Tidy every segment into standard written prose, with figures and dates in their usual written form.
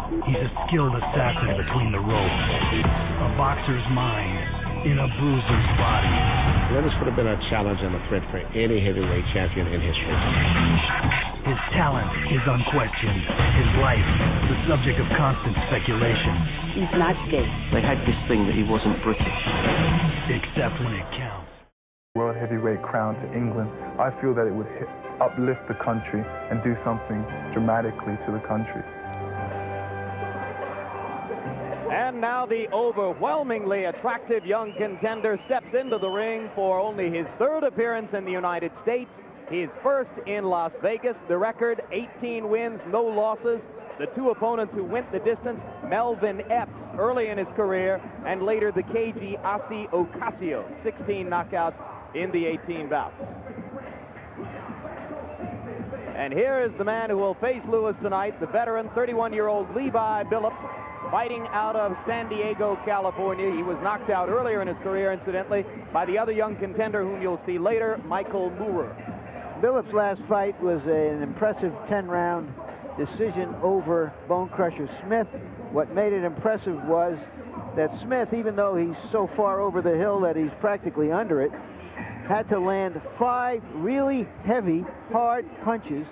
He's a skilled assassin between the ropes. A boxer's mind in a bruiser's body. Lennox would have been a challenge and a threat for any heavyweight champion in history. His talent is unquestioned. His life, the subject of constant speculation. He's not gay. They had this thing that he wasn't British. Except when it counts. World heavyweight crown to England, I feel that it would uplift the country and do something dramatically to the country. And now the overwhelmingly attractive young contender steps into the ring for only his third appearance in the United States, his first in Las Vegas. The record, 18 wins, no losses. The two opponents who went the distance, Melvin Epps early in his career, and later the cagey Asi Ocasio, 16 knockouts in the 18 bouts. And here is the man who will face Lewis tonight, the veteran 31-year-old Levi Billups, fighting out of San Diego, California. He was knocked out earlier in his career, incidentally, by the other young contender whom you'll see later, Michael Moorer. Billups' last fight was an impressive 10-round decision over Bone Crusher Smith. What made it impressive was that Smith, even though he's so far over the hill that he's practically under it, had to land 5 really heavy, hard punches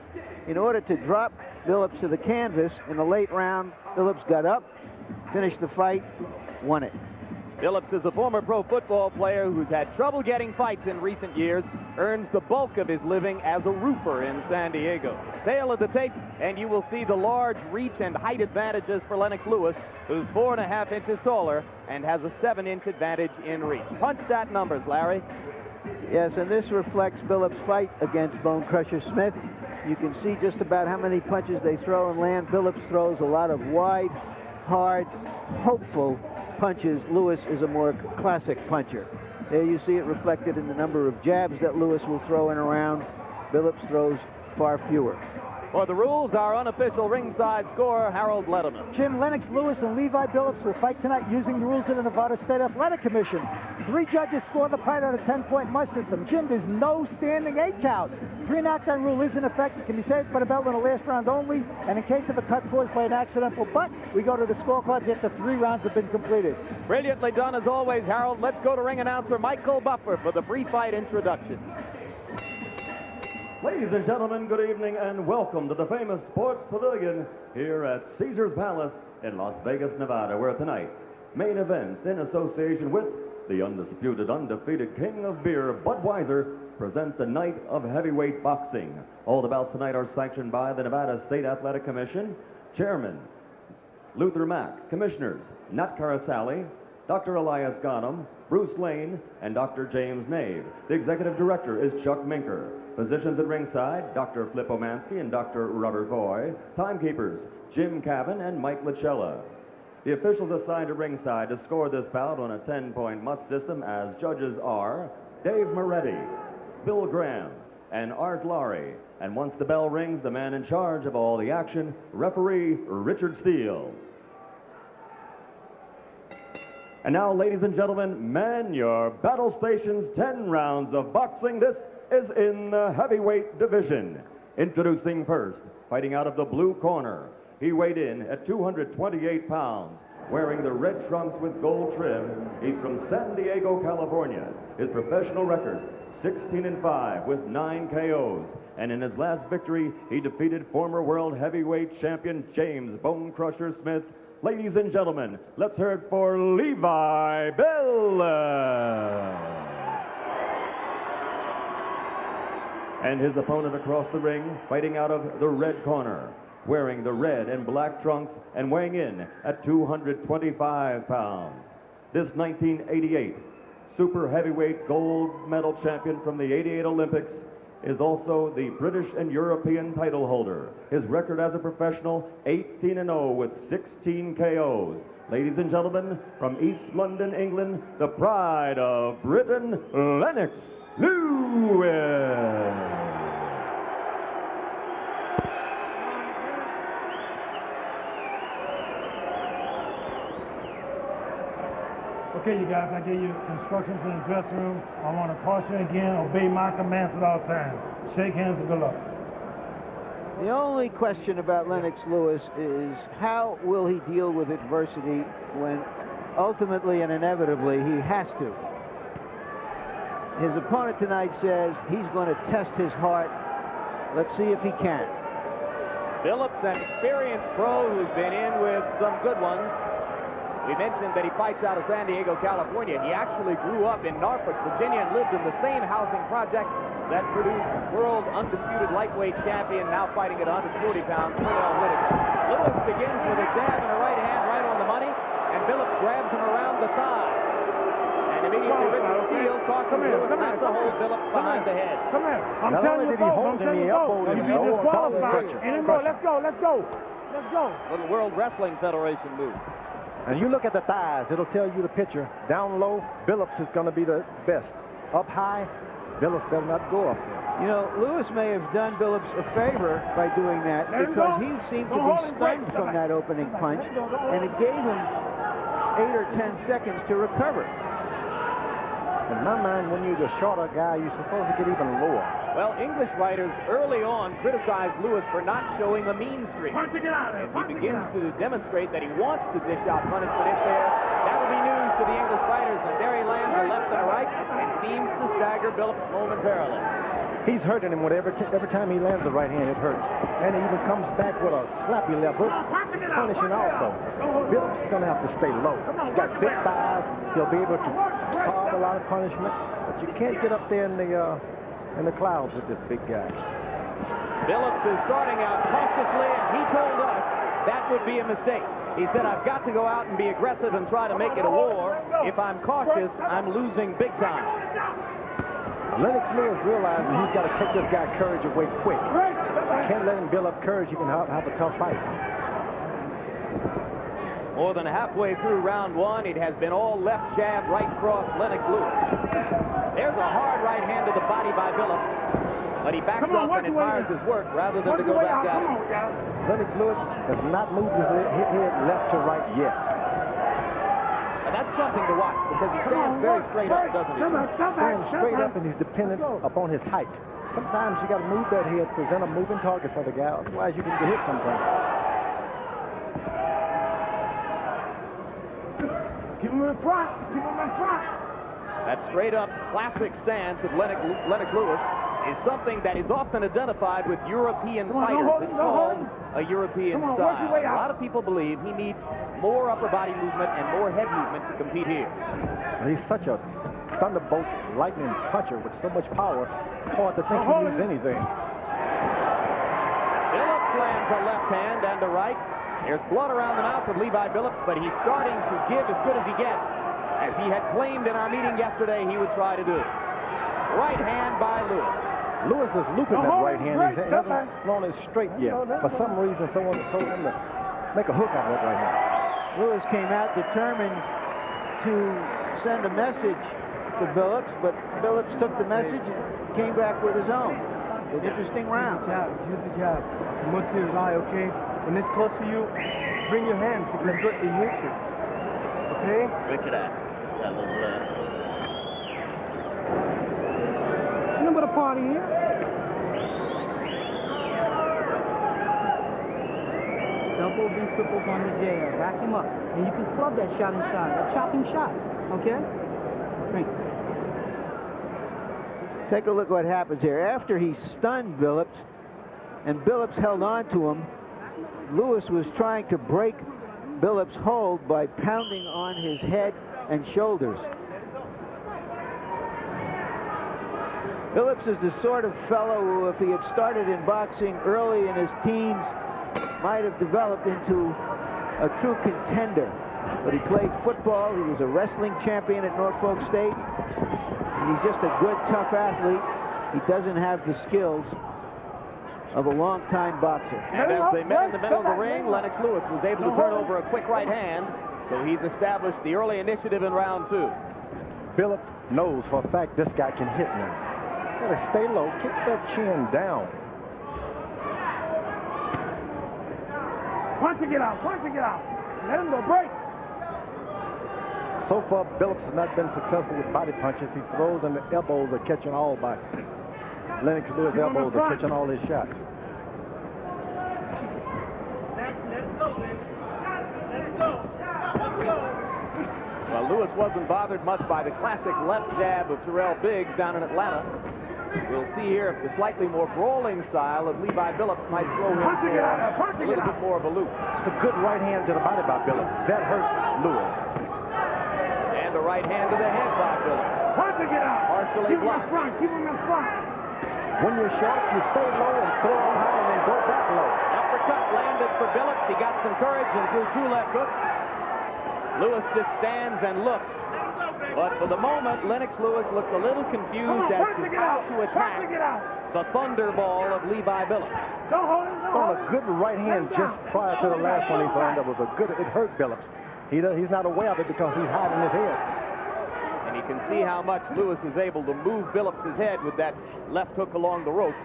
in order to drop Billups to the canvas. In the late round, Billups got up, finished the fight, won it. Billups is a former pro football player who's had trouble getting fights in recent years, earns the bulk of his living as a roofer in San Diego. Tail of the tape, and you will see the large reach and height advantages for Lennox Lewis, who's 4.5 inches taller and has a 7-inch advantage in reach. Punch stat numbers, Larry. Yes, and this reflects Billups' fight against Bone Crusher Smith. You can see just about how many punches they throw and land. Billups throws a lot of wide, hard, hopeful punches. Lewis is a more classic puncher. There you see it reflected in the number of jabs that Lewis will throw in a round. Billups throws far fewer. For the rules, our unofficial ringside scorer, Harold Letterman. Jim, Lennox Lewis and Levi Billups will fight tonight using the rules of the Nevada State Athletic Commission. 3 judges score the fight on a 10-point must system. Jim, there's no standing 8 count. 3 knockdown rule is in effect. It can be saved by the belt in the last round only, and in case of a cut caused by an accidental butt, we go to the scorecards after 3 rounds have been completed. Brilliantly done as always, Harold. Let's go to ring announcer Michael Buffer for the pre-fight introductions. Ladies and gentlemen, good evening and welcome to the famous Sports Pavilion here at Caesars Palace in Las Vegas, Nevada, where tonight, main events in association with the undisputed, undefeated king of beer, Budweiser, presents a night of heavyweight boxing. All the bouts tonight are sanctioned by the Nevada State Athletic Commission, Chairman Luther Mack, Commissioners Nat Carasali, Dr. Elias Ghanem, Bruce Lane, and Dr. James Nave. The Executive Director is Chuck Minker. Physicians at ringside, Dr. Flip Omansky and Dr. Robert Voy. Timekeepers, Jim Cavan and Mike Lachella. The officials assigned at ringside to score this bout on a 10-point must system as judges are Dave Moretti, Bill Graham, and Art Laurie. And once the bell rings, the man in charge of all the action, referee Richard Steele. And now, ladies and gentlemen, man your battle stations, 10 rounds of boxing. This is in the heavyweight division. Introducing first, fighting out of the blue corner. He weighed in at 228 pounds, wearing the red trunks with gold trim. He's from San Diego, California. His professional record, 16-5 with 9 KOs. And in his last victory, he defeated former world heavyweight champion James Bone Crusher Smith. Ladies and gentlemen, let's hear it for Levi Billups. And his opponent across the ring, fighting out of the red corner, wearing the red and black trunks and weighing in at 225 pounds. This 1988 super heavyweight gold medal champion from the 88 Olympics is also the British and European title holder. His record as a professional, 18-0 with 16 KOs. Ladies and gentlemen, from East London, England, the pride of Britain, Lennox Lewis. Okay, you guys, I gave you instructions in the dressing room. I want to caution again, obey my commands at all times. Shake hands and good luck. The only question about Lennox Lewis is how will he deal with adversity when ultimately and inevitably he has to. His opponent tonight says he's going to test his heart. Let's see if he can. Billups, an experienced pro who's been in with some good ones. We mentioned that he fights out of San Diego, California. He actually grew up in Norfolk, Virginia, and lived in the same housing project that produced world undisputed lightweight champion, now fighting at 140 pounds, Lewis begins with a jab and a right hand right on the money, and Billups grabs him around the thigh. And immediately Richard Steele cautions Lewis not to hold Billups behind the head. Come here. I'm telling you both. I'm telling you both. You be disqualified. Anymore. Let's go. Let's go. Let's go. Little World Wrestling Federation move. And you look at the thighs, it'll tell you the picture. Down low, Billups is going to be the best. Up high, Billups better not go up there. You know, Lewis may have done Billups a favor by doing that because he seemed to be stunned from that opening punch, and it gave him 8 or 10 seconds to recover. In my mind, when you're the shorter guy, you're supposed to get even lower. Well, English writers early on criticized Lewis for not showing a mean streak. And he begins to demonstrate that he wants to dish out punishment if there. That'll be news to the English writers, and there he lands a left and a right and seems to stagger Billups momentarily. He's hurting him with every time he lands the right hand, it hurts. And he even comes back with a slappy left hook. It's punishing also. Billups is going to have to stay low. He's got big thighs. He'll be able to absorb a lot of punishment. But you can't get up there in the clouds with this big guy. Billups is starting out cautiously, and he told us that would be a mistake. He said, I've got to go out and be aggressive and try to make it a war. If I'm cautious, I'm losing big time. Lennox Lewis realizes he's got to take this guy courage away quick. You can't let him build up courage. You can have a tough fight. More than halfway through round one, it has been all left jab, right cross, Lennox Lewis. There's a hard right hand to the body by Billups, but he backs up and admires his work rather than to go back at him. Lennox Lewis has not moved his head left to right yet. And that's something to watch because he stands very straight up, doesn't he? He stands straight up and he's dependent upon his height. Sometimes you got to move that head, present a moving target for the guy, otherwise you can get hit sometimes. Keep him in front. Keep him in front. That straight-up classic stance of Lennox Lewis is something that is often identified with European fighters. It's called a European style. A lot of people believe he needs more upper body movement and more head movement to compete here. He's such a thunderbolt lightning puncher with so much power, it's hard to think he needs anything. Billups lands a left hand and a right. There's blood around the mouth of Levi Billups, but he's starting to give as good as he gets, as he had claimed in our meeting yesterday he would try to do. Right hand by Lewis. Lewis is looping that right hand. He hasn't thrown it straight yet. For some reason, someone told him to make a hook out of that right hand. Lewis came out determined to send a message to Billups, but Billups took the message and came back with his own. An interesting round. Do the job. Look to his eye, okay? When it's close to you, bring your hand because it hits you. Okay? Look at that. That little Remember the party here? Double V triple on the jail. Back him up. And you can club that shot inside. A chopping shot. Okay? Thank you. Take a look what happens here. After he stunned Billups, and Billups held on to him, Lewis was trying to break Billups' hold by pounding on his head and shoulders. Billups is the sort of fellow who, if he had started in boxing early in his teens, might have developed into a true contender. But he played football. He was a wrestling champion at Norfolk State. And he's just a good, tough athlete. He doesn't have the skills of a long-time boxer. And as they met in the middle of the ring, Lennox Lewis was able to turn over a quick right hand, so he's established the early initiative in round two. Billups knows for a fact this guy can hit now. Gotta stay low, kick that chin down. Punch to get out. Punch to get out. Let him go break. So far, Billups has not been successful with body punches. He throws and the elbows are catching all by. Lennox Lewis' elbows are catching all his shots. Well, Lewis wasn't bothered much by the classic left jab of Terrell Biggs down in Atlanta. We'll see here if the slightly more brawling style of Levi Billups might throw him for a little bit more of a loop. It's a good right hand to the body by Billups. That hurt Lewis. And a right hand to the head by Billups. Partially blocked. Keep him in front. When you're short, you stay low and throw him high and then go back low. Uppercut landed for Billups. He got some courage and threw 2 left hooks. Lewis just stands and looks. But for the moment, Lennox Lewis looks a little confused as to how to attack the thunderball of Levi Billups. On a good right hand just prior to the last one he threw. That was a good, it hurt Billups. He's not aware of it because he's hiding his head. And you can see how much Lewis is able to move Billups' head with that left hook along the ropes.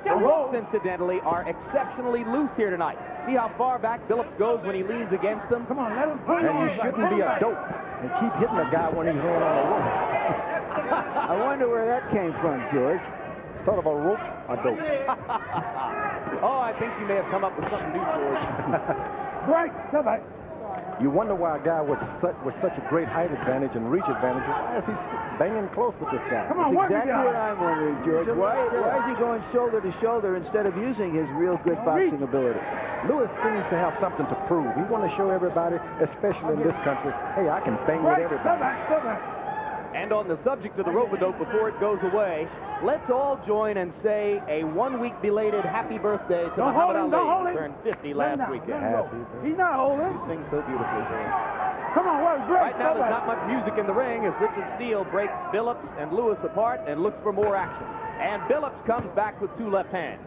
The ropes, incidentally, are exceptionally loose here tonight. See how far back Billups goes when he leans against them? Come on, let him. And you shouldn't be a dope and keep hitting the guy when he's laying on the rope. I wonder where that came from, George. Sort of a rope, a dope. Oh, I think you may have come up with something new, George. Right, somebody. You wonder why a guy with such a great height advantage and reach advantage, why is he banging close with this guy? Come on, That's exactly what I'm wondering, George. Why is he going shoulder to shoulder instead of using his real good boxing ability? Lewis seems to have something to prove. He wants to show everybody, especially in this country, hey, I can bang with everybody. And on the subject of the rope-a-dope, before it goes away, let's all join and say a 1-week belated happy birthday to Muhammad Ali, who turned 50 last weekend. He's not holding. You sing so beautifully, man. Come on, break. Right now, there's not much music in the ring as Richard Steele breaks Billups and Lewis apart and looks for more action. And Billups comes back with 2 left hands.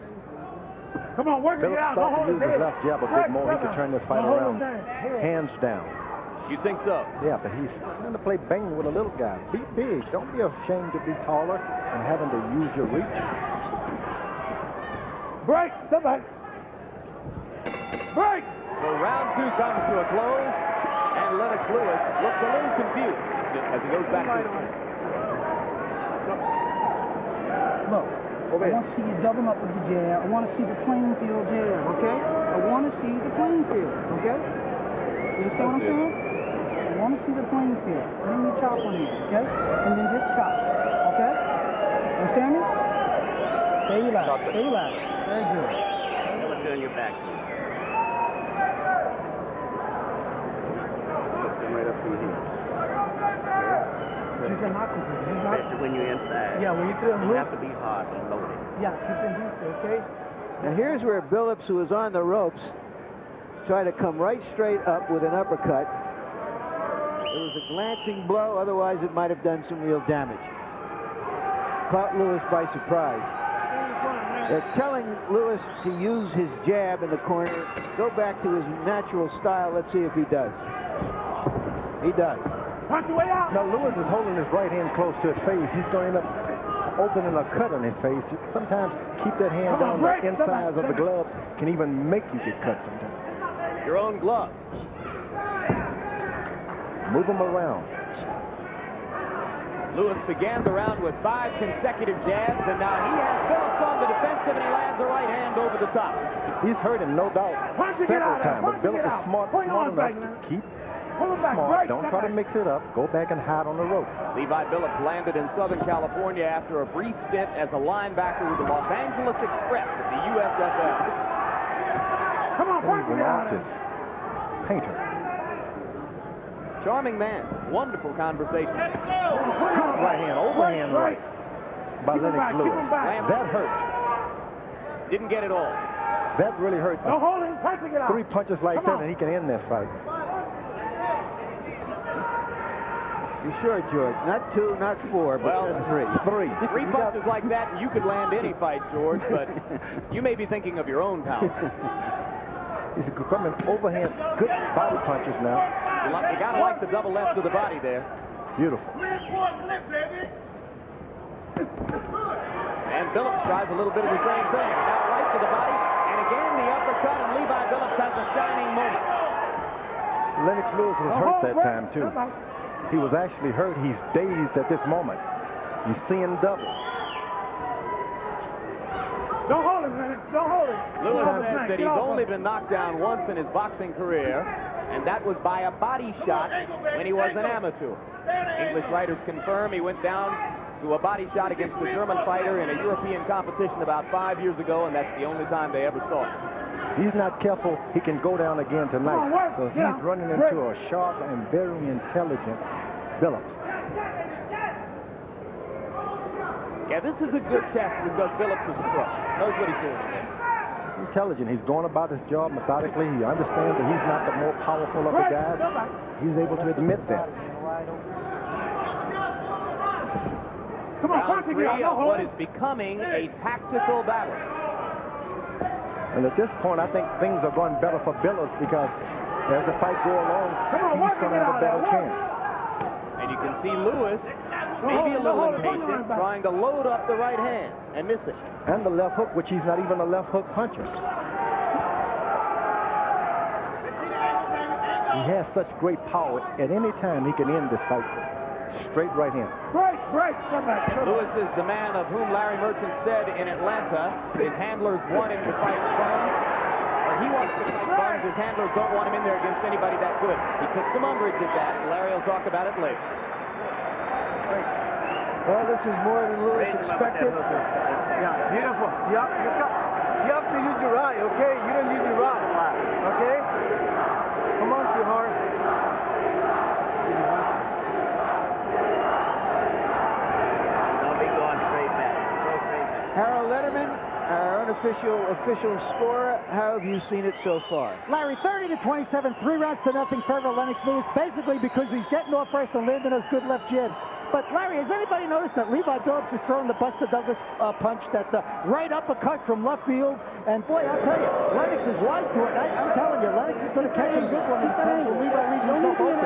Come on, work it Billups out. started to use his left jab a bit more. He could turn this fight around. Hands down. You think so? Yeah, but he's trying to play bang with a little guy. Be big. Don't be ashamed to be taller and having to use your reach. Break, somebody. Break. So round 2 comes to a close, and Lennox Lewis looks a little confused as he goes back to his corner. Look, I want to see you double up with the jab. I want to see the playing field jab, okay? I want to see the playing field, okay? You understand what I'm saying? I want to see the playing field. Then you chop on it, okay? And then just chop, okay? Understand me? Stay relaxed. Stay relaxed. Very good. Put it on your back. Right up through here. Especially when you're inside. Yeah, when you throw you have to be hard and loaded. Yeah, keep it loose, okay? Now here's where Billups, who was on the ropes, tried to come right straight up with an uppercut. It was a glancing blow, otherwise it might have done some real damage. Caught Lewis by surprise. They're telling Lewis to use his jab in the corner, go back to his natural style. Let's see if he does. He does. Punch your way out. Now, Lewis is holding his right hand close to his face. He's going to end up opening a cut on his face. Sometimes keep that hand down the insides of the gloves can even make you get cut sometimes. Your own glove. Move him around. Lewis began the round with 5 consecutive jabs, and now he has Billups on the defensive, and he lands a right hand over the top. He's hurt him, no doubt, several times. But Billups is smart enough to keep smart. Don't try to mix it up. Go back and hide on the rope. Levi Billups landed in Southern California after a brief stint as a linebacker with the Los Angeles Express at the USFL. Come on, He's an artist, painter. Charming man. Wonderful conversation. Good right hand, overhand right by Lennox Lewis. That hurt. Didn't get it all. That really hurt. No holding, punching it out. 3 punches like that, and he can end this fight. You sure, George? Not 2, not 4, but Well, just 3. 3 punches like that, and you could land any fight, George, but you may be thinking of your own power. He's coming overhand, good body punches now. You gotta like the double left to the body there. Beautiful. And Billups tries a little bit of the same thing. Now right to the body, and again the uppercut, and Levi Billups has a shining moment. Lennox Lewis was hurt that time, too. He was actually hurt. He's dazed at this moment. He's seeing double. Don't hold him, Lennox. Don't hold him. Lewis says that he's only been knocked down once in his boxing career, and that was by a body shot when he was an amateur. English writers confirm he went down to a body shot against a German fighter in a European competition about 5 years ago, and that's the only time they ever saw him. If he's not careful, he can go down again tonight, because he's running into a sharp and very intelligent Billups. Yeah, this is a good test because Billups is a pro. Knows what he's doing there. Intelligent. He's going about his job methodically. He understands that he's not the more powerful of the guys. He's able to admit that. Round 3 of what is becoming a tactical battle. And at this point, I think things are going better for Billups, because as the fight goes along, he's going to have a better chance. And you can see Lewis, maybe a little impatient, trying to load up the right hand and miss it. And the left hook, which he's not even a left hook puncher. He has such great power. At any time, he can end this fight. Straight right hand. Lewis is the man of whom Larry Merchant said in Atlanta his handlers want him to fight bums, or he wants to fight bums. His handlers don't want him in there against anybody that good. He took some umbrage at that, and Larry will talk about it later. Well, this is more than Lewis expected. Yeah, beautiful. You have to use your eye, okay? You don't use your eye, okay? Come on, too hard. Don't be going straight back. Go straight back. Harold Letterman, our official scorer. How have you seen it so far? Larry, 30-27, 3 rounds to nothing, favor Lennox Lewis, basically because he's getting off first and landing those good left jabs. But, Larry, has anybody noticed that Levi Billups is throwing the Buster Douglas punch, that right uppercut from left field? And, boy, I'll tell you, Lennox is wise to it. I'm telling you, Lennox is going to catch him good one of these times when Levi leaves himself open.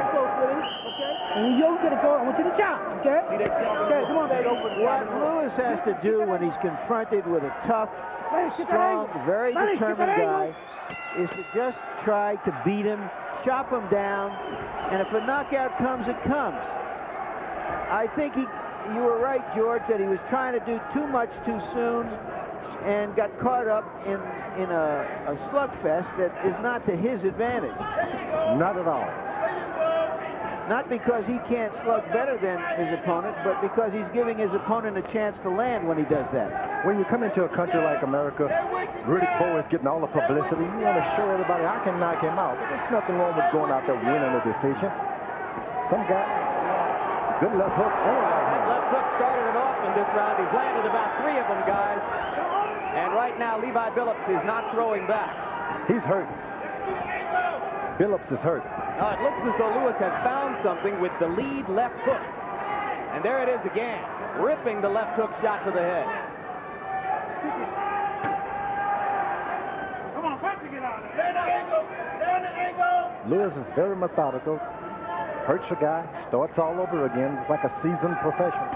And you don't get a go. I want you to jump, okay? Okay, come on, baby. What Lewis has to do when he's confronted with a tough, strong, very determined guy is to just try to beat him, chop him down, and if a knockout comes, it comes. I think you were right, George, that he was trying to do too much too soon and got caught up in a slugfest that is not to his advantage. Not at all. Not because he can't slug better than his opponent, but because he's giving his opponent a chance to land when he does that. When you come into a country like America, Riddick Bowe is getting all the publicity. You want to show everybody I can knock him out. There's nothing wrong with going out there winning a decision. Some guy, good left hook and a right hand. Left hook started it off in this round. He's landed about 3 of them, guys. And right now, Levi Billups is not throwing back. He's hurt. Billups is hurt. Now, it looks as though Lewis has found something with the lead left hook. And there it is again, ripping the left hook shot to the head. Come on, fight to get out of there. Lewis is very methodical. Hurts a guy, starts all over again. It's like a seasoned professional.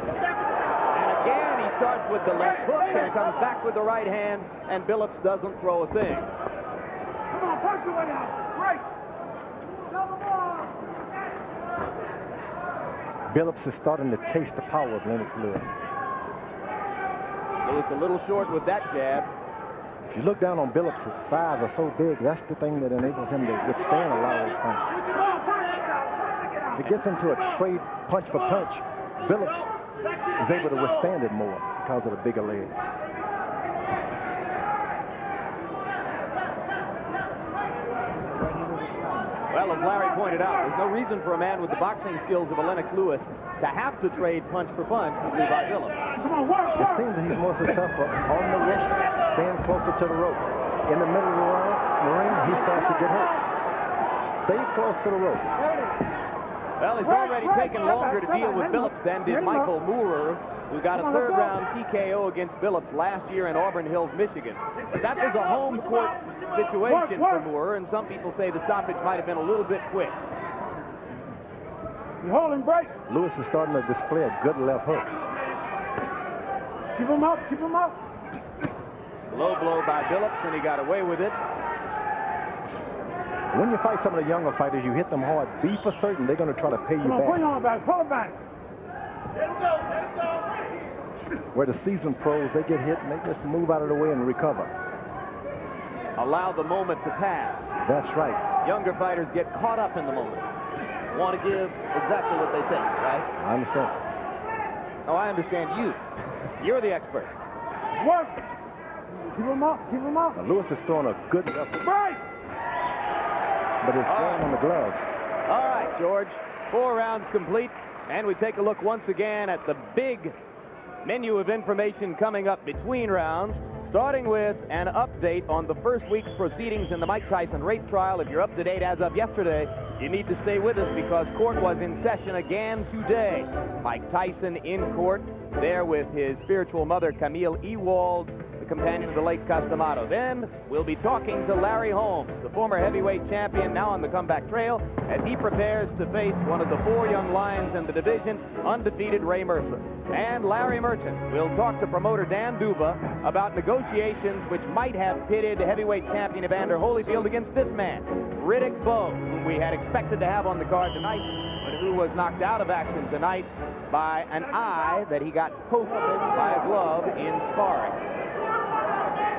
And again, he starts with the left hook and comes back with the right hand, and Billups doesn't throw a thing. Come on, punch your way out. Right. Billups is starting to taste the power of Lennox Lewis. Lewis a little short with that jab. If you look down on Billups, his thighs are so big, that's the thing that enables him to withstand a lot of those punches. If he gets into a straight punch for punch, Billups is able to withstand it more because of the bigger leg. Well, as Larry pointed out, there's no reason for a man with the boxing skills of a Lennox Lewis to have to trade punch for punch with Levi Billups. It seems that he's more successful on the wrist, staying closer to the rope. In the middle of the round, the ring, he starts to get hurt. Stay close to the rope. Well, he's already taken longer to deal with Billups than did Michael Moorer, who got a third-round TKO against Billups last year in Auburn Hills, Michigan. But that was a home court situation for Moorer, and some people say the stoppage might have been a little bit quick. You hold him break. Lewis is starting to display a good left hook. Keep him up, keep him up. Low blow by Billups, and he got away with it. When you fight some of the younger fighters, you hit them hard. Be for certain they're going to try to pay you back. Pull him back, pull him back. where the seasoned pros, they get hit and they just move out of the way and recover. Allow the moment to pass. That's right. Younger fighters get caught up in the moment. Want to give exactly what they take, right? I understand. Oh, I understand you. You're the expert. Work. Keep him up. Keep him up. Now, Lewis is throwing a good left, Right. but it's going on the gloves. All right, George. 4 rounds complete, and we take a look once again at the big menu of information coming up between rounds, starting with an update on the first week's proceedings in the Mike Tyson rape trial. If you're up to date as of yesterday, you need to stay with us because court was in session again today. Mike Tyson in court, there with his spiritual mother, Camille Ewald, the companion of the late Customado. Then we'll be talking to Larry Holmes, the former heavyweight champion, now on the comeback trail, as he prepares to face one of the 4 young lions in the division, undefeated Ray Mercer. And Larry Merchant will talk to promoter Dan Duba about negotiations which might have pitted heavyweight champion Evander Holyfield against this man, Riddick Bowe, whom we had expected to have on the card tonight, but who was knocked out of action tonight by an eye that he got poked by a glove in sparring.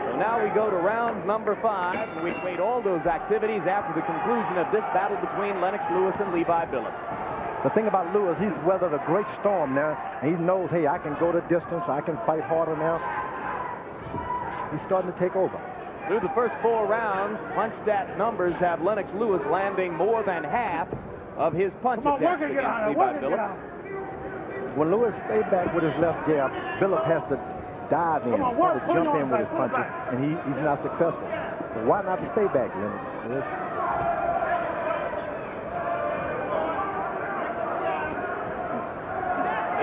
So now we go to round number 5, and we await all those activities after the conclusion of this battle between Lennox Lewis and Levi Billups. The thing about Lewis, he's weathered a great storm now, and he knows, hey, I can go the distance, I can fight harder now. He's starting to take over. Through the first 4 rounds, punch stat numbers have Lennox Lewis landing more than half of his punch attempts against Levi Billups. When Lewis stayed back with his left jab, Billups has to dive in, try to jump in with his punches, and he's not successful. But why not stay back, Lennox?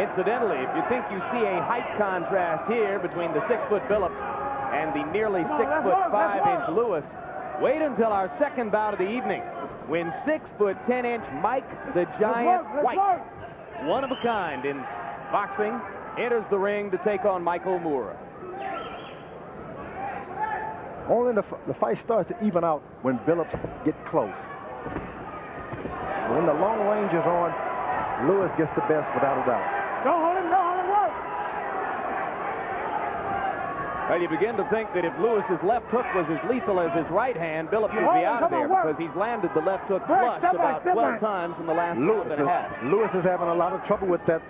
Incidentally, if you think you see a height contrast here between the 6-foot Billups and the nearly 6'5" Lewis, wait until our second bout of the evening, when 6'10" Mike the Giant White, one of a kind in boxing, enters the ring to take on Michael Moore. Only the fight starts to even out when Billups get close. When the long range is on, Lewis gets the best without a doubt. Don't hold him, work. Well, you begin to think that if Lewis's left hook was as lethal as his right hand, Billups would be out of there because he's landed the left hook flush about 12 times in the last 12.5. Lewis is having a lot of trouble with that.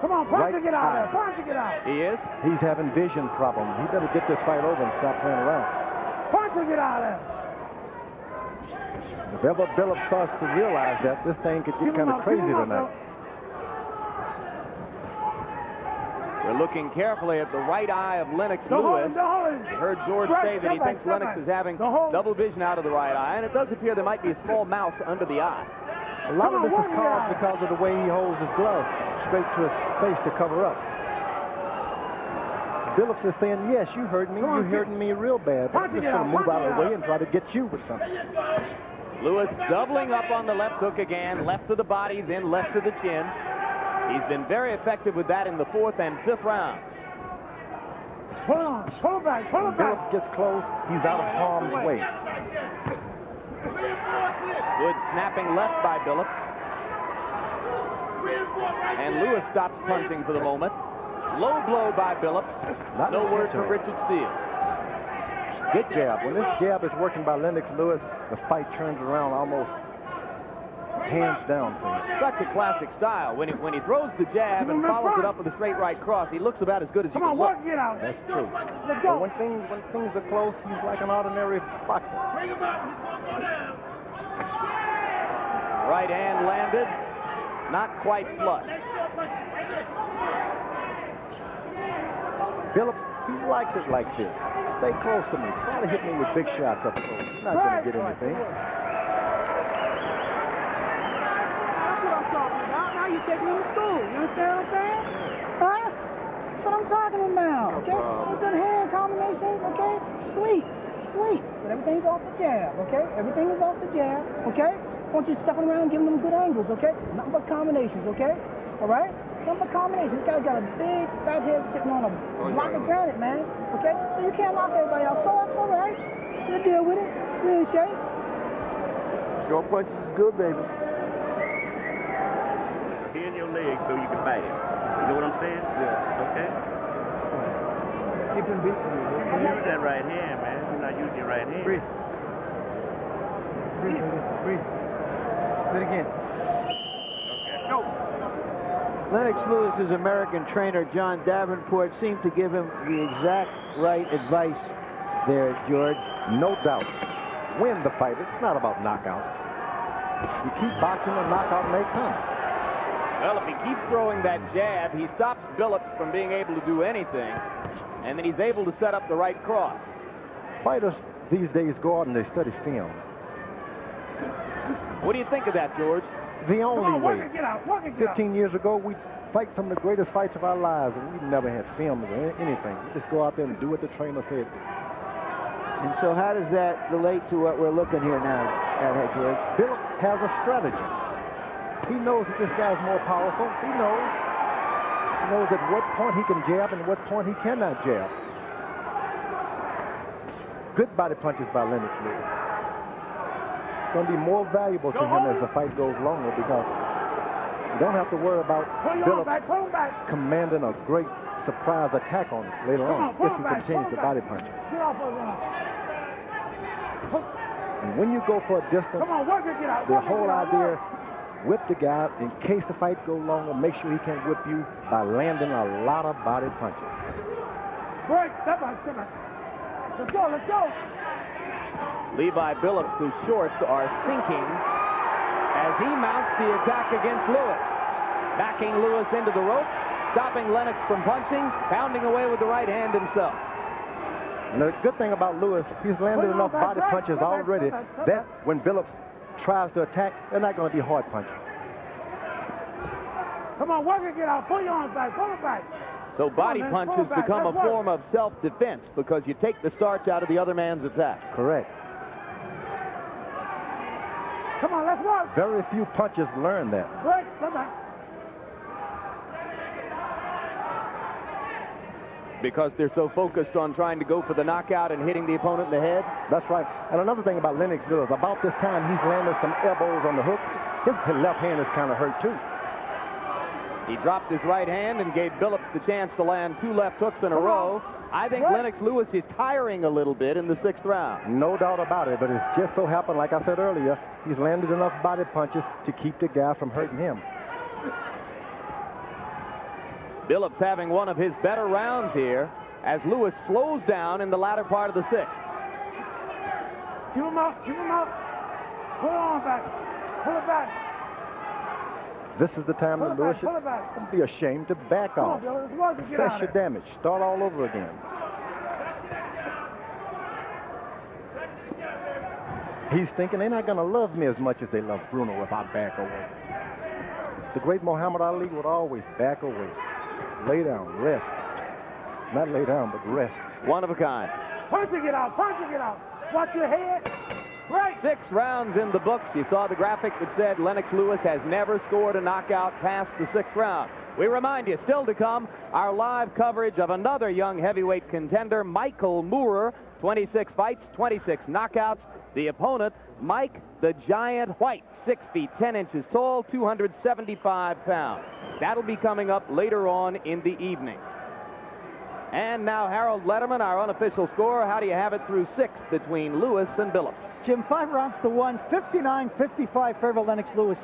Come on, punch to get out there. Punch to get out. He is? He's having vision problems. He better get this fight over and stop playing around. Punch to get out there. If ever Billups starts to realize that, this thing could get kind of crazy tonight. We're looking carefully at the right eye of Lennox Lewis. I heard George say that he thinks Lennox is having double vision out of the right eye, and it does appear there might be a small mouse under the eye. A lot of this is caused because of the way he holds his glove straight to his face to cover up. Billups is saying, yes, you hurt me. You're hurting me real bad, but I'm just going to move out of the way and try to get you with something. Lewis doubling up on the left hook again, left to the body, then left to the chin. He's been very effective with that in the 4th and 5th rounds. Pull on, pull it back, pull it back. Billups gets close, he's out of harm's way. Good snapping left by Billups. And Lewis stops punching for the moment. Low blow by Billups. No word from Richard Steele. Good jab. When this jab is working by Lennox Lewis, the fight turns around almost hands down for him. Such a classic style. When he throws the jab and follows it up with a straight right cross, he looks about as good as he can look. Get out. That's true. But when things are close, he's like an ordinary boxer. Right hand landed, not quite flush. Billups, he likes it like this. Stay close to me. Try to hit me with big shots up close. He's not going to get anything. Now you're taking him to school. You understand what I'm saying? Huh? That's what I'm talking about, okay? Good hand combinations, okay? Sweet. But everything's off the jab, okay? Everything is off the jab, okay? I want you stepping around giving them good angles, okay? Nothing but combinations, okay? All right? Nothing but combinations. This guy's got a big fat head sitting on a block of granite, man, okay? So you can't knock everybody out. So that's all right. You deal with it. You ain't shape. Short punches is good, baby. And you'll leg so you can fight him. You know what I'm saying? Yeah. Okay? Keep him busy. You use that right hand, man. You're not using your right hand. Breathe. Breathe, baby. Breathe. Do it again. Okay. Go. Lennox Lewis's American trainer, John Davenport, seemed to give him the exact right advice there, George. No doubt. Win the fight. It's not about knockout. You keep boxing, the knockout may come. Well, if he keeps throwing that jab, he stops Billups from being able to do anything, and then he's able to set up the right cross. Fighters these days go out and they study film. What do you think of that, George? The only way. Get out. Walk it, get out. 15 years ago, we fight some of the greatest fights of our lives, and we never had film or anything. We just go out there and do what the trainer said. And so how does that relate to what we're looking here now at, George? Bill has a strategy. He knows that this guy's more powerful. He knows. He knows at what point he can jab and what point he cannot jab. Good body punches by Lennox Lewis. It's going to be more valuable to him as the fight goes longer because you don't have to worry about Billups commanding a great surprise attack on him later on if he continues to body punch. And when you go for a distance, the whole idea, whip the guy in case the fight goes longer, make sure he can't whip you by landing a lot of body punches. Break, step on. Let's go. Levi Billups' shorts are sinking as he mounts the attack against Lewis. Backing Lewis into the ropes, stopping Lennox from punching, pounding away with the right hand himself. And the good thing about Lewis, he's landed enough body punches already that when Billups tries to attack, they're not going to be hard punches. Come on, work it, get out. Pull your arms back, pull it back. So body punches become a form of self-defense because you take the starch out of the other man's attack. Correct. Come on, let's work. Very few punchers learn that. Break, come back. Because they're so focused on trying to go for the knockout and hitting the opponent in the head? That's right. And another thing about Lennox Lewis, about this time he's landed some elbows on the hook. His left hand is kind of hurt too. He dropped his right hand and gave Billups the chance to land 2 left hooks in a row. I think Lennox Lewis is tiring a little bit in the 6th round. No doubt about it, but it's just so happened, like I said earlier, he's landed enough body punches to keep the guy from hurting him. Billups having one of his better rounds here as Lewis slows down in the latter part of the 6th. Keep him up. Pull it on back. Pull it back. This is the time that Lewis should be ashamed to back off. Assess your damage. Start all over again. He's thinking they're not going to love me as much as they love Bruno if I back away. The great Muhammad Ali would always back away. Lay down, rest. Not lay down, but rest. One of a kind. Punch it out. Watch your head. Right. 6 rounds in the books. You saw the graphic that said Lennox Lewis has never scored a knockout past the 6th round. We remind you, still to come, our live coverage of another young heavyweight contender, Michael Moorer. 26 fights, 26 knockouts. The opponent, Mike the Giant White, 6 feet 10 inches tall, 275 pounds. That'll be coming up later on in the evening. And now Harold Letterman, our unofficial score. How do you have it through 6 between Lewis and Billups? Jim, 5 rounds to 1, 59-55 favor Lennox Lewis.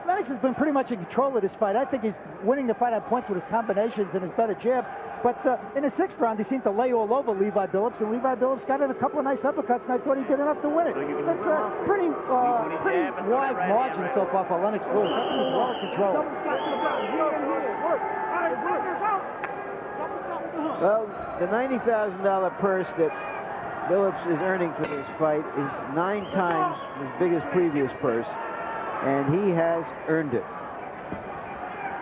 Lennox has been pretty much in control of this fight. I think he's winning the fight on points with his combinations and his better jab. But in the 6th round, he seemed to lay all over Levi Billups, and Levi Billups got in a couple of nice uppercuts, and I thought he did enough to win it. So it's a pretty wide margin so far for Lennox Lewis. I think he's well in control. Well, the $90,000 purse that Billups is earning for this fight is 9 times as big as previous purse, and he has earned it.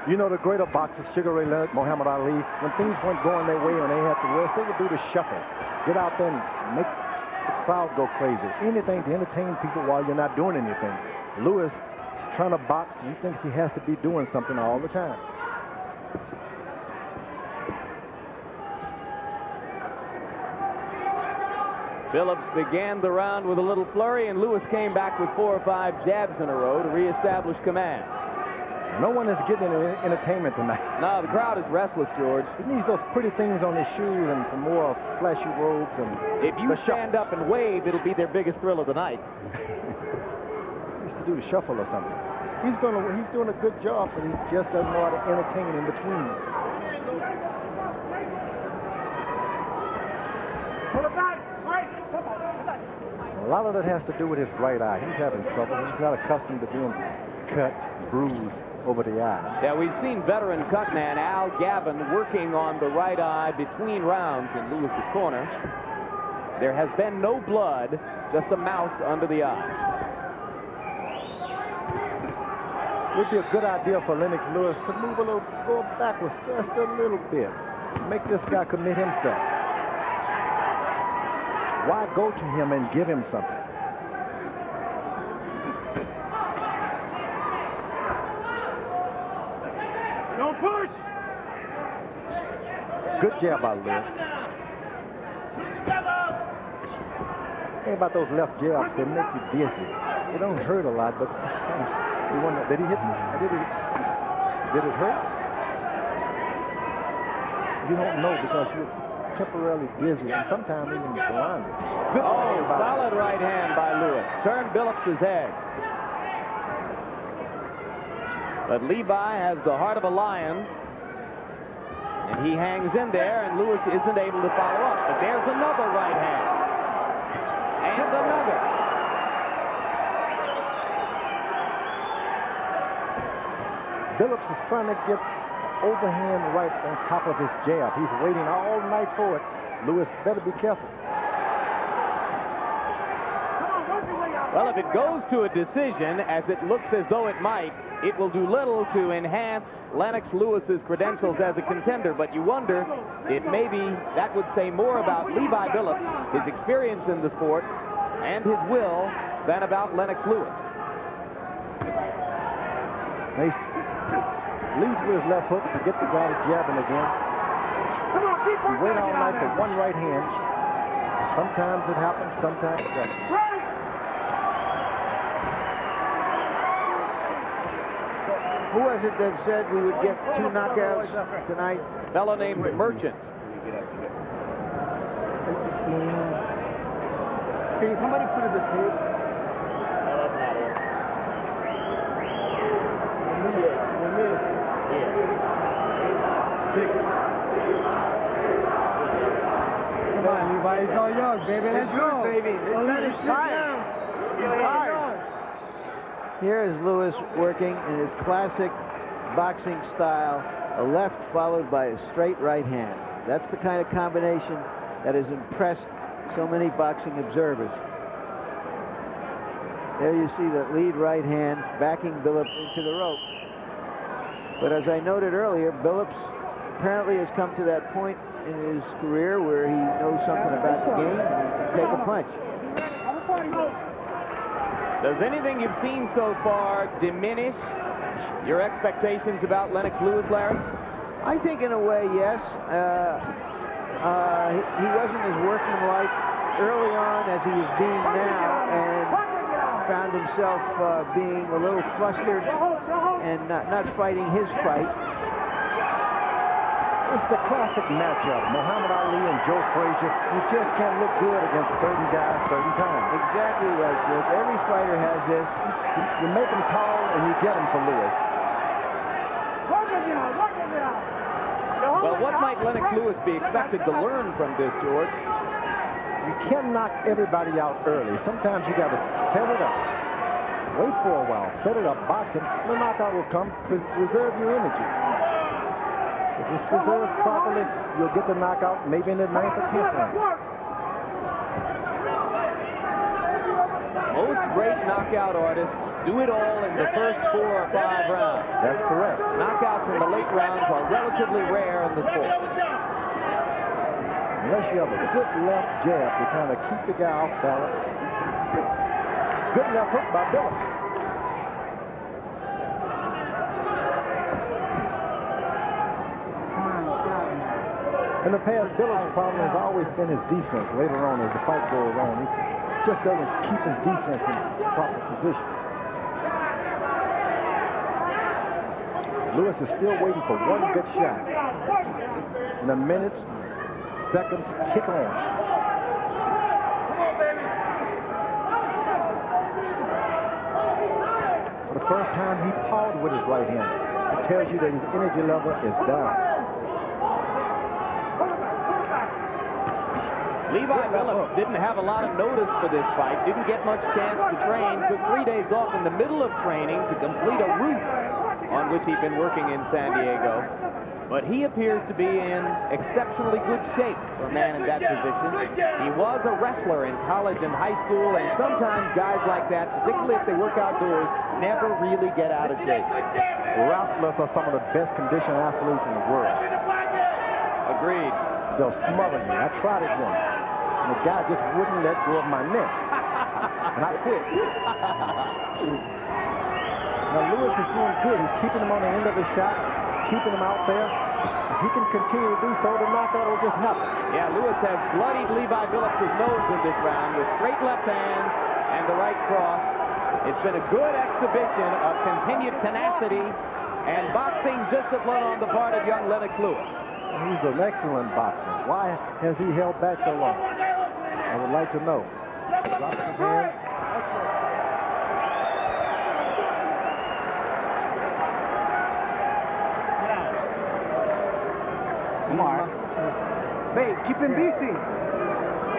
You know, the greater boxers, Sugar Ray Leonard, Muhammad Ali, when things weren't going their way and they had to rest, they would do the shuffle. Get out there and make the crowd go crazy. Anything to entertain people while you're not doing anything. Lewis is trying to box, and he thinks he has to be doing something all the time. Billups began the round with a little flurry, and Lewis came back with 4 or 5 jabs in a row to reestablish command. No one is getting any entertainment tonight. No, the crowd is restless, George. He needs those pretty things on his shoes and some more flashy robes. And if you stand up and wave, it'll be their biggest thrill of the night. He used to do the shuffle or something. He's doing a good job, but he just doesn't know how to entertain in between. A lot of that has to do with his right eye. He's having trouble. He's not accustomed to being cut, bruised over the eye. Yeah, we've seen veteran cutman Al Gavin working on the right eye between rounds in Lewis's corner. There has been no blood, just a mouse under the eye. Would be a good idea for Lennox Lewis to move a little, go backwards just a little bit. Make this guy commit himself. Why go to him and give him something? Don't push! Good jab by Lewis. Think about those left jabs. They make you dizzy. They don't hurt a lot, but sometimes you wonder, did he hit me? Did it hurt? You don't know because you're temporarily dizzy and sometimes even blinded. Good solid right hand by Lewis. Turned Billups' head. But Levi has the heart of a lion. And he hangs in there, and Lewis isn't able to follow up. But there's another right hand. And another. Billups is trying to get overhand right on top of his jab. He's waiting all night for it. Lewis better be careful. Well, if it goes to a decision, as it looks as though it might, it will do little to enhance Lennox Lewis's credentials as a contender. But you wonder if maybe that would say more about Levi Billups, his experience in the sport, and his will, than about Lennox Lewis. He leads with his left hook to get the guy to jabbing again. He wait all night for one right hand. Sometimes it happens, sometimes it doesn't. Who was it that said we would get 2 knockouts tonight? A fellow named Merchant. Can somebody put it this tape? Come on, Levi, he's all yours, baby. Let's go, baby. It's tired. He's tired. Here is Lewis working in his classic boxing style, a left followed by a straight right hand. That's the kind of combination that has impressed so many boxing observers. There you see the lead right hand backing Billups into the rope. But as I noted earlier, Billups apparently has come to that point in his career where he knows something about the game and he can take a punch. Does anything you've seen so far diminish your expectations about Lennox Lewis, Larry? I think in a way, yes. He wasn't as workmanlike early on as he is being now, and found himself being a little flustered and not fighting his fight. It's the classic matchup, Muhammad Ali and Joe Frazier. You just can't look good against certain guys, certain times. Exactly right, George. Every fighter has this. You make them tall and you get them for Lewis. Well, what might Lennox Lewis be expected to learn from this, George? You can't knock everybody out early. Sometimes you got to set it up. Wait for a while. Set it up, box it. The knockout will come. Reserve your energy. If it's preserved properly, you'll get the knockout maybe in the 9th or 10th round. Most great knockout artists do it all in the first 4 or 5 rounds. That's correct. Knockouts in the late rounds are relatively rare in the sport. Unless you have a good left jab to kind of keep the guy off balance. Good left hook by Billups. In the past, Billups' problem has always been his defense later on as the fight goes on. He just doesn't keep his defense in proper position. Lewis is still waiting for one good shot. And the minutes, seconds tick on. For the first time, he pawed with his right hand. It tells you that his energy level is down. Levi Billups didn't have a lot of notice for this fight, didn't get much chance to train, took 3 days off in the middle of training to complete a roof on which he'd been working in San Diego. But he appears to be in exceptionally good shape for a man in that position. He was a wrestler in college and high school, and sometimes guys like that, particularly if they work outdoors, never really get out of shape. Wrestlers are some of the best conditioned athletes in the world. Agreed. They'll smother you. I tried it once. And the guy just wouldn't let go of my neck. And I quit. Now, Lewis is doing good. He's keeping him on the end of his shot, keeping him out there. If he can continue to do so, the knockout will just happen. Yeah, Lewis has bloodied Levi Billups' nose in this round with straight left hands and the right cross. It's been a good exhibition of continued tenacity and boxing discipline on the part of young Lennox Lewis. He's an excellent boxer. Why has he held back so long? I would like to know. Drops his hand. Come on. Babe, keep him busy.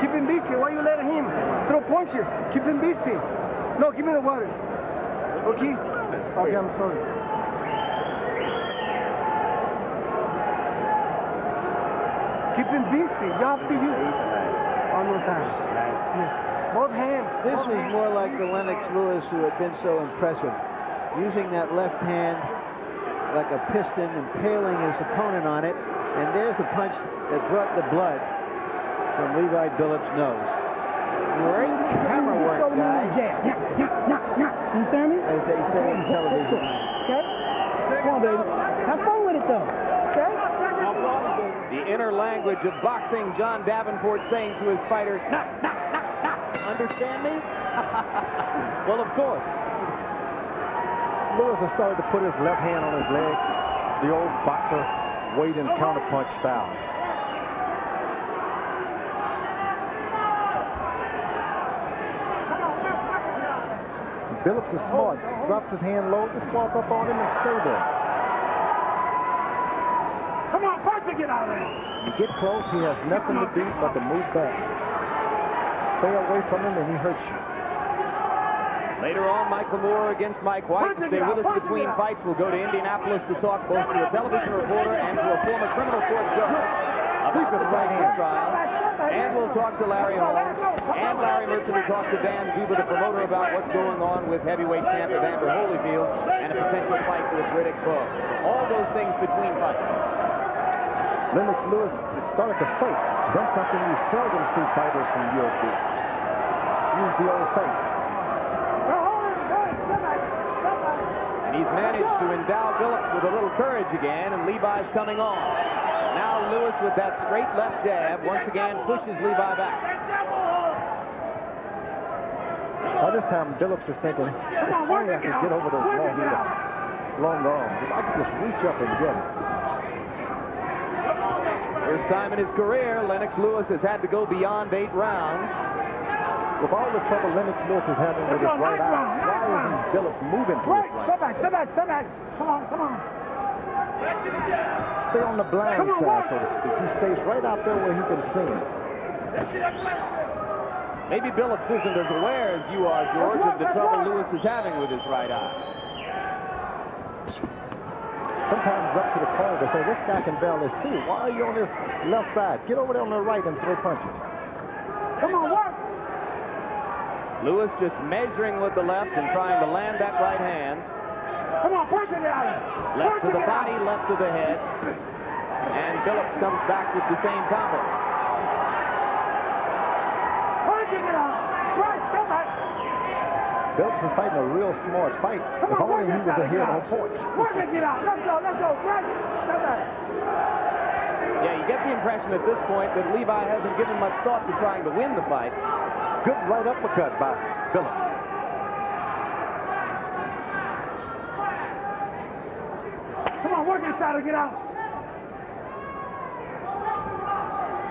Keep him busy. Why you letting him throw punches? Keep him busy. No, give me the water. Okay? Okay, I'm sorry. Keep him busy. You have to use one more time. Yes. Both hands. This was more like the Lennox Lewis who had been so impressive. Using that left hand like a piston, impaling his opponent on it. And there's the punch that brought the blood from Levi Billups' nose. Great camera work, guys. You understand me? As they say on television. Okay? Come on, baby. Have fun with it, though. Okay? The inner language of boxing, John Davenport saying to his fighter, knock, knock, knock, knock. Understand me? Well, of course. Lewis has started to put his left hand on his leg. The old boxer weight and counterpunch style. Billups is smart. Drops his hand low, just walk up on him and stay there. Come on, Parker, get out of there. You get close, he has nothing to do but to move back. Stay away from him and he hurts you. Later on, Michael Moore against Mike White. Stay with us between fights. We'll go to Indianapolis to talk both to a television reporter and to a former criminal court judge about the Tyson trial. And we'll talk to Larry Holmes and Larry Merchant will talk to Dan Zuber, the promoter, about what's going on with heavyweight champ Evander Holyfield and a potential fight with Riddick Bowe. All those things between fights. Lennox Lewis started to fake. That's something you seldom see fighters from UFC. Use the old fake. And he's managed to endow Billups with a little courage again, and Levi's coming on. Now Lewis with that straight left jab once again pushes Levi back. By this time, Billups is thinking, if only I could get over those long arms. If I could just reach up and get him. First time in his career, Lennox Lewis has had to go beyond 8 rounds. With all the trouble Lennox Lewis is having with his right eye, why isn't Billups moving to his right? Step back, step back, step back. Come on, come on. Stay on the blind side, so to speak. He stays right out there where he can see him. Maybe Billups isn't as aware as you are, George, of the trouble Lewis is having with his right eye. Sometimes it's up to the corner. They say, this guy can barely see. Why are you on this left side? Get over there on the right and throw punches. Come on, work. Lewis just measuring with the left and trying to land that right hand. Come on, punch it out. Left to the body, left to the head. And Billups comes back with the same combo. Punching it out. Right, step back. Billups is fighting a real smart fight. If only he was a hero on points. Punching it out. Let's go, let's go. Right, step back. Yeah, you get the impression at this point that Levi hasn't given much thought to trying to win the fight. Good right uppercut by Billups. Come on, inside or get out.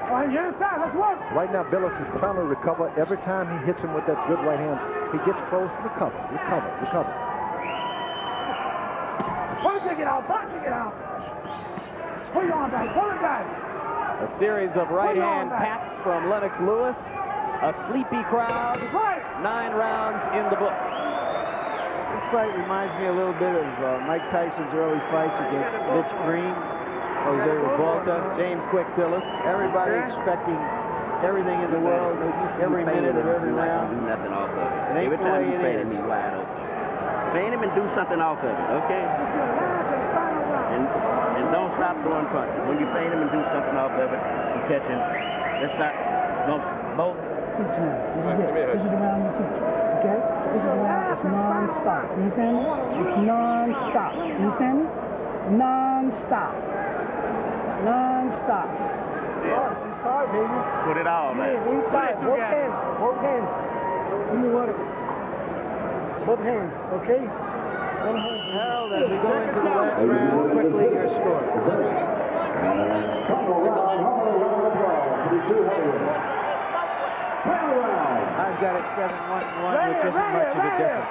All right, get inside. Let's work. Right now, Billups is trying to recover. Every time he hits him with that good right hand, he gets close. Recover. Box it out. Pull your arm back. Pull it back. A series of right-hand pats from Lennox Lewis. A sleepy crowd. 9 rounds in the books. This fight reminds me a little bit of Mike Tyson's early fights against Mitch Green, Jose Revolta, James Quick Tillis. Everybody expecting everything in the world, every minute of every round. Do nothing off of it. It ain't Every the time way you it feint is. him, he's wide open. Feint him and do something off of it, okay? And don't stop throwing punches. When you feint him and do something off of it, you catch him. Let's not both. Teach now. This is the round you teach. Okay? This is the round. It's non-stop. You understand me? It's non-stop. You understand me? Non-stop. Non-stop. Inside, baby. Put it all, man. Inside. Both hands. Give me water. Both hands, okay? Harold, as we go into the last round, quickly your score. I've got it 7-1-1, which isn't much of a difference.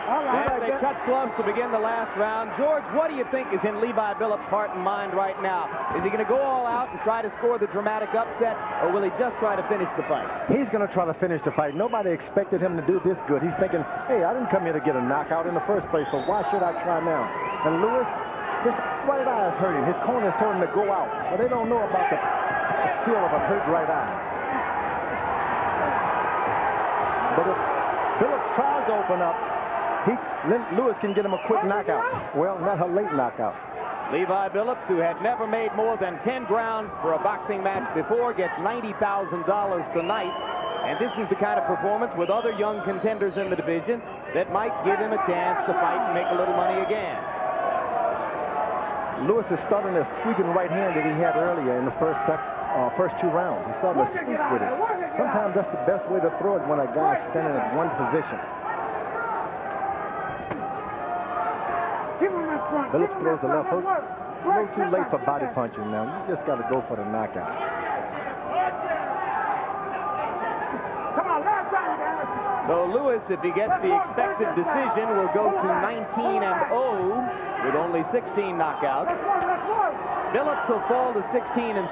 And they touch gloves to begin the last round. George, what do you think is in Levi Billups' heart and mind right now? Is he going to go all out and try to score the dramatic upset, or will he just try to finish the fight? He's going to try to finish the fight. Nobody expected him to do this good. He's thinking, hey, I didn't come here to get a knockout in the first place, so why should I try now? And Lewis, his right eye is hurting. His corners told him to go out, but they don't know about the feel of a hurt right eye. But if Billups tries to open up, Lewis can get him a quick knockout. Well, not a late knockout. Levi Billups, who had never made more than 10 ground for a boxing match before, gets $90,000 tonight. And this is the kind of performance with other young contenders in the division that might give him a chance to fight and make a little money again. Lewis is starting to sweeping right hand that he had earlier in the first 2 rounds. He's starting to sweep with it. Sometimes that's the best way to throw it when a guy's standing at one position. Billups throws the left hook. A little too late for body punching now. You just got to go for the knockout. So Lewis, if he gets the expected decision, will go to 19-0 with only 16 knockouts. Billups will fall to 16-6.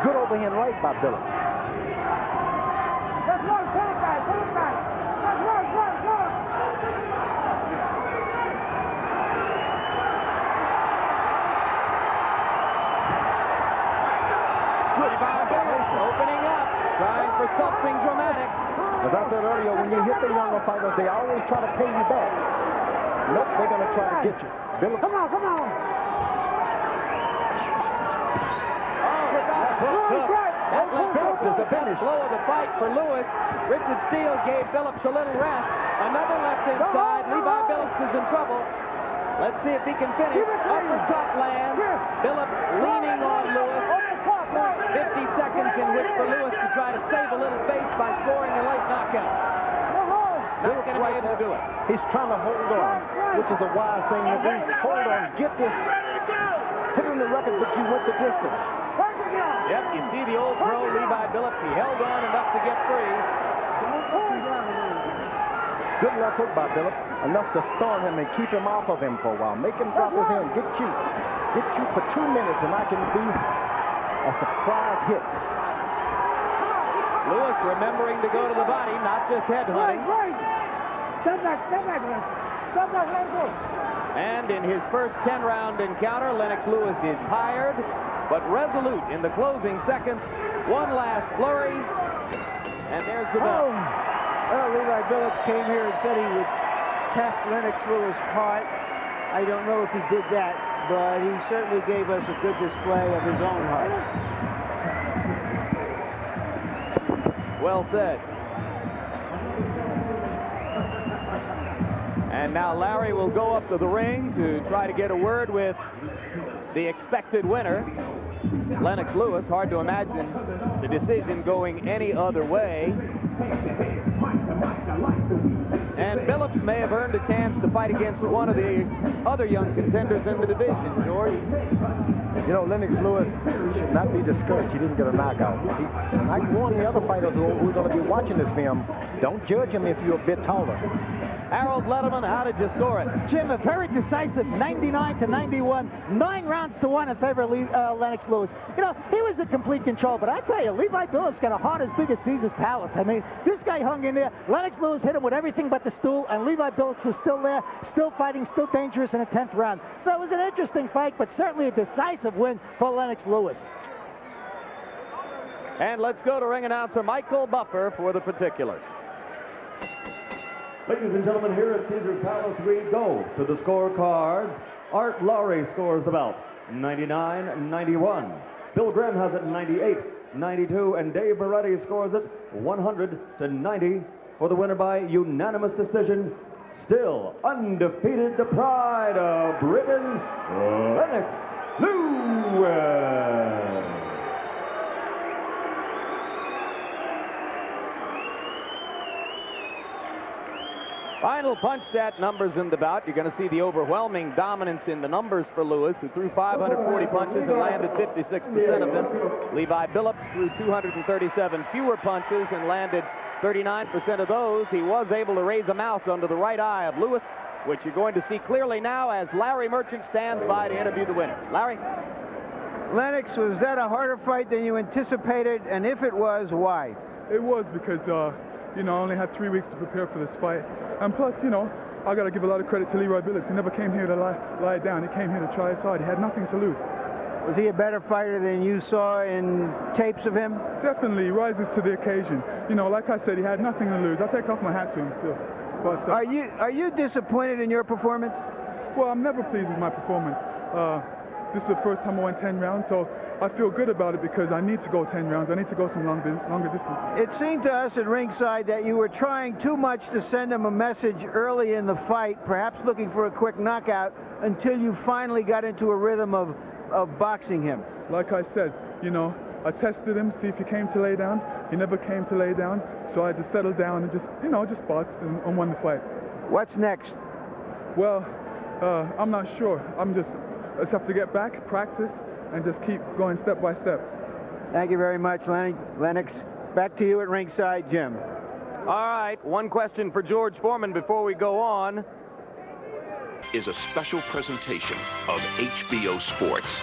Good overhand right by Billups. Opening up, trying for something dramatic. As I said earlier, when you hit the younger fighters, they always try to pay you back. Nope, they're going to try to get you. Billups. Come on. That Billups is the best blow of the fight for Lewis. Richard Steele gave Billups a little rest. Another left inside. Levi Billups is in trouble. Let's see if he can finish. Uppercut lands. Billups leaning on Lewis. 50 seconds in which for Lewis to try to save a little face by scoring a late knockout. Not going to be able to do it. He's trying to hold on, which is a wise thing to do. Hold on, get this. Put in the record book, you went the distance. Yep, you see the old pro Levi Billups. He held on enough to get free. Good left hook by Billups. Enough to stun him and keep him off of him for a while. Make him drop his hand. Get cute. Get cute for 2 minutes, and I can be a surprise hit. Lewis remembering to go to the body, not just head hunting. Step back, let go. And in his first 10-round encounter, Lennox Lewis is tired, but resolute in the closing seconds. One last flurry, and there's the bell. Well, Levi Billups came here and said he would test Lennox Lewis' heart. I don't know if he did that, but he certainly gave us a good display of his own heart. Well said. And now Larry will go up to the ring to try to get a word with the expected winner, Lennox Lewis. Hard to imagine the decision going any other way. And Billups may have earned a chance to fight against one of the other young contenders in the division, George. You know, Lennox Lewis should not be discouraged. He didn't get a knockout. Like one of the other fighters who are going to be watching this film, don't judge him if you're a bit taller. Harold Letterman, how did you score it? Jim, a very decisive 99-91, 9 rounds to 1 in favor of Lennox Lewis. You know, he was in complete control, but I tell you, Levi Billups got a heart as big as Caesar's Palace. I mean, this guy hung in there. Lennox Lewis hit him with everything but the stool, and Levi Billups was still there, still fighting, still dangerous in the 10th round. So it was an interesting fight, but certainly a decisive win for Lennox Lewis. And let's go to ring announcer Michael Buffer for the particulars. Ladies and gentlemen, here at Caesar's Palace, we go to the scorecards. Art Lowry scores the bout 99-91. Bill Grimm has it 98-92, and Dave Moretti scores it 100-90 for the winner by unanimous decision. Still undefeated, the pride of Britain, Lennox Lewis. Final punch stat numbers in the bout. You're going to see the overwhelming dominance in the numbers for Lewis, who threw 540 punches and landed 56% of them. Levi Billups threw 237 fewer punches and landed 39% of those. He was able to raise a mouse under the right eye of Lewis, which you're going to see clearly now as Larry Merchant stands by to interview the winner. Larry? Lennox, was that a harder fight than you anticipated? And if it was, why? It was because, you know, I only had 3 weeks to prepare for this fight. And plus, you know, I got to give a lot of credit to Levi Billups. He never came here to lie down. He came here to try his hard. He had nothing to lose. Was he a better fighter than you saw in tapes of him? Definitely. He rises to the occasion. You know, like I said, he had nothing to lose. I take off my hat to him still. But are you disappointed in your performance? Well, I'm never pleased with my performance. This is the first time I went 10 rounds, so I feel good about it because I need to go 10 rounds. I need to go some longer distance. It seemed to us at ringside that you were trying too much to send him a message early in the fight, perhaps looking for a quick knockout, until you finally got into a rhythm of boxing him. Like I said, you know, I tested him, see if he came to lay down. He never came to lay down, so I had to settle down and just, you know, just boxed and won the fight. What's next? Well, I'm not sure. I just have to get back, practice, and just keep going step by step. Thank you very much, Lennox. Back to you at ringside, Jim. All right, one question for George Foreman before we go on. Is a special presentation of HBO Sports.